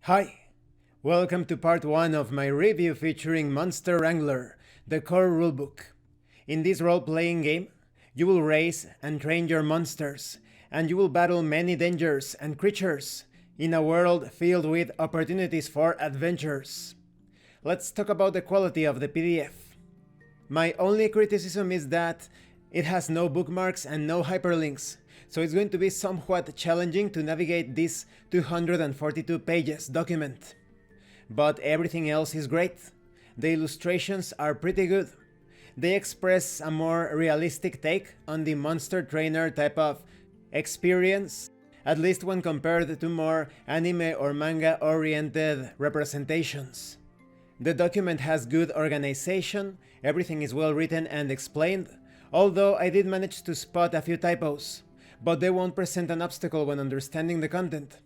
Hi, welcome to part 1 of my review featuring Monster Wrangler, the core rulebook. In this role-playing game, you will raise and train your monsters, and you will battle many dangers and creatures in a world filled with opportunities for adventures. Let's talk about the quality of the PDF. My only criticism is that it has no bookmarks and no hyperlinks, so it's going to be somewhat challenging to navigate this 242 pages document. But everything else is great. The illustrations are pretty good. They express a more realistic take on the monster trainer type of experience, at least when compared to more anime or manga oriented representations. The document has good organization, everything is well written and explained, although I did manage to spot a few typos, but they won't present an obstacle when understanding the content.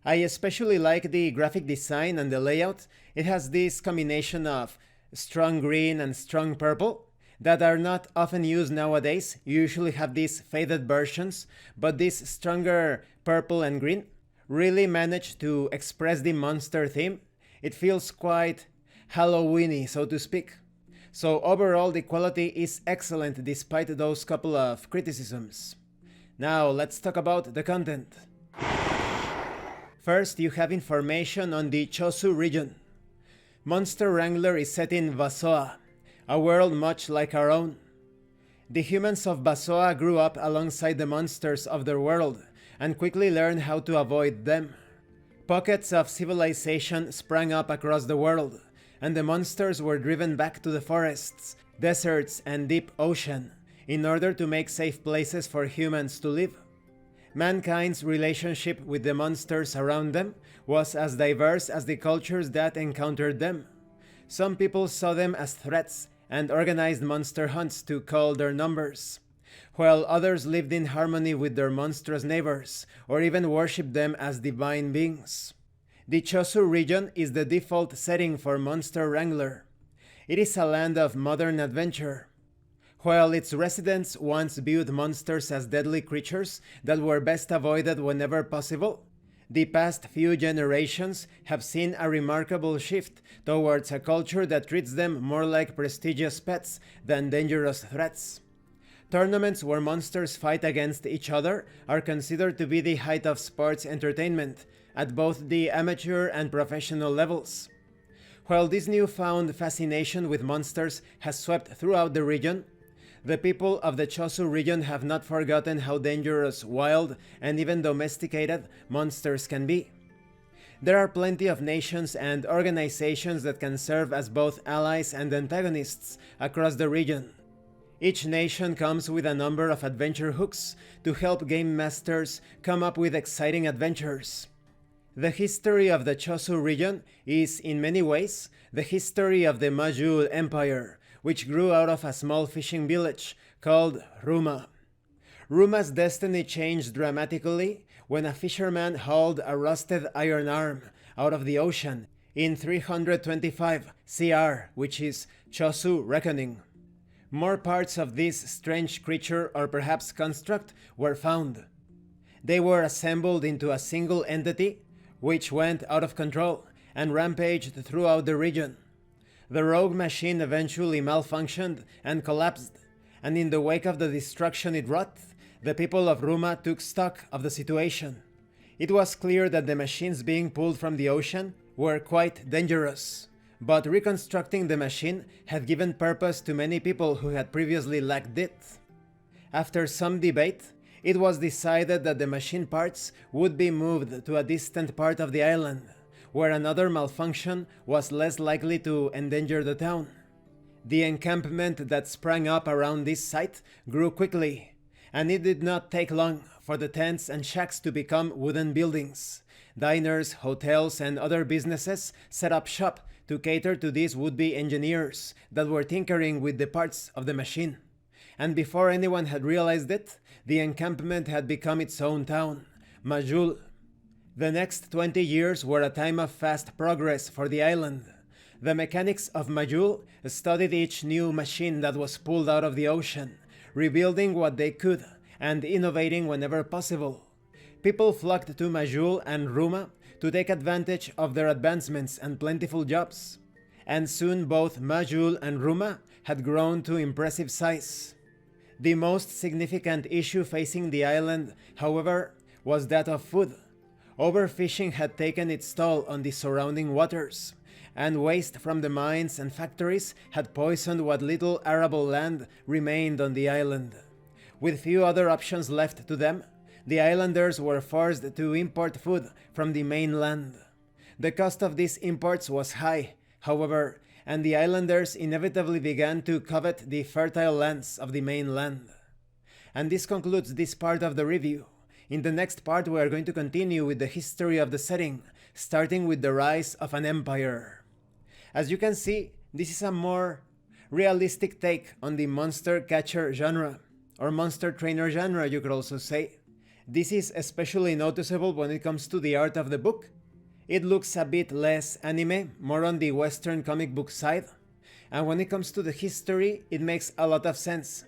I especially like the graphic design and the layout. It has this combination of strong green and strong purple that are not often used nowadays. You usually have these faded versions, but this stronger purple and green really manage to express the monster theme. It feels quite Halloweeny, so to speak. So overall, the quality is excellent despite those couple of criticisms. Now let's talk about the content. First, you have information on the Chosu region. Monster Wrangler is set in Basoa, a world much like our own. The humans of Basoa grew up alongside the monsters of their world and quickly learned how to avoid them. Pockets of civilization sprang up across the world, and the monsters were driven back to the forests, deserts, and deep ocean in order to make safe places for humans to live. Mankind's relationship with the monsters around them was as diverse as the cultures that encountered them. Some people saw them as threats and organized monster hunts to cull their numbers, while others lived in harmony with their monstrous neighbors or even worshipped them as divine beings. The Chosu region is the default setting for Monster Wrangler. It is a land of modern adventure. While its residents once viewed monsters as deadly creatures that were best avoided whenever possible, the past few generations have seen a remarkable shift towards a culture that treats them more like prestigious pets than dangerous threats. Tournaments where monsters fight against each other are considered to be the height of sports entertainment at both the amateur and professional levels. While this newfound fascination with monsters has swept throughout the region, the people of the Chosu region have not forgotten how dangerous, wild, and even domesticated monsters can be. There are plenty of nations and organizations that can serve as both allies and antagonists across the region. Each nation comes with a number of adventure hooks to help game masters come up with exciting adventures. The history of the Chosu region is, in many ways, the history of the Majul Empire, which grew out of a small fishing village called Ruma. Ruma's destiny changed dramatically when a fisherman hauled a rusted iron arm out of the ocean in 325 CR, which is Chosu Reckoning. More parts of this strange creature or perhaps construct were found. They were assembled into a single entity which went out of control and rampaged throughout the region. The rogue machine eventually malfunctioned and collapsed, and in the wake of the destruction it wrought, the people of Ruma took stock of the situation. It was clear that the machines being pulled from the ocean were quite dangerous, but reconstructing the machine had given purpose to many people who had previously lacked it. After some debate, it was decided that the machine parts would be moved to a distant part of the island, where another malfunction was less likely to endanger the town. The encampment that sprang up around this site grew quickly, and it did not take long for the tents and shacks to become wooden buildings. Diners, hotels, and other businesses set up shop to cater to these would-be engineers that were tinkering with the parts of the machine. And before anyone had realized it, the encampment had become its own town, Majul. The next 20 years were a time of fast progress for the island. The mechanics of Majul studied each new machine that was pulled out of the ocean, rebuilding what they could and innovating whenever possible. People flocked to Majul and Ruma to take advantage of their advancements and plentiful jobs, and soon both Majul and Ruma had grown to impressive size. The most significant issue facing the island, however, was that of food. Overfishing had taken its toll on the surrounding waters, and waste from the mines and factories had poisoned what little arable land remained on the island. With few other options left to them, the islanders were forced to import food from the mainland. The cost of these imports was high, however, and the islanders inevitably began to covet the fertile lands of the mainland. And this concludes this part of the review. In the next part we are going to continue with the history of the setting, starting with the rise of an empire. As you can see, this is a more realistic take on the monster catcher genre, or monster trainer genre you could also say. This is especially noticeable when it comes to the art of the book. It looks a bit less anime, more on the Western comic book side, and when it comes to the history, it makes a lot of sense.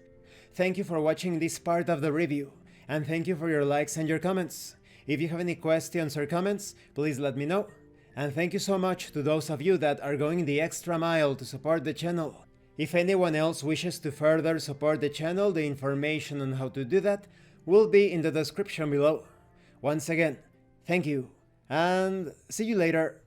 Thank you for watching this part of the review, and thank you for your likes and your comments. If you have any questions or comments, please let me know. And thank you so much to those of you that are going the extra mile to support the channel. If anyone else wishes to further support the channel, the information on how to do that will be in the description below. Once again, thank you, and see you later.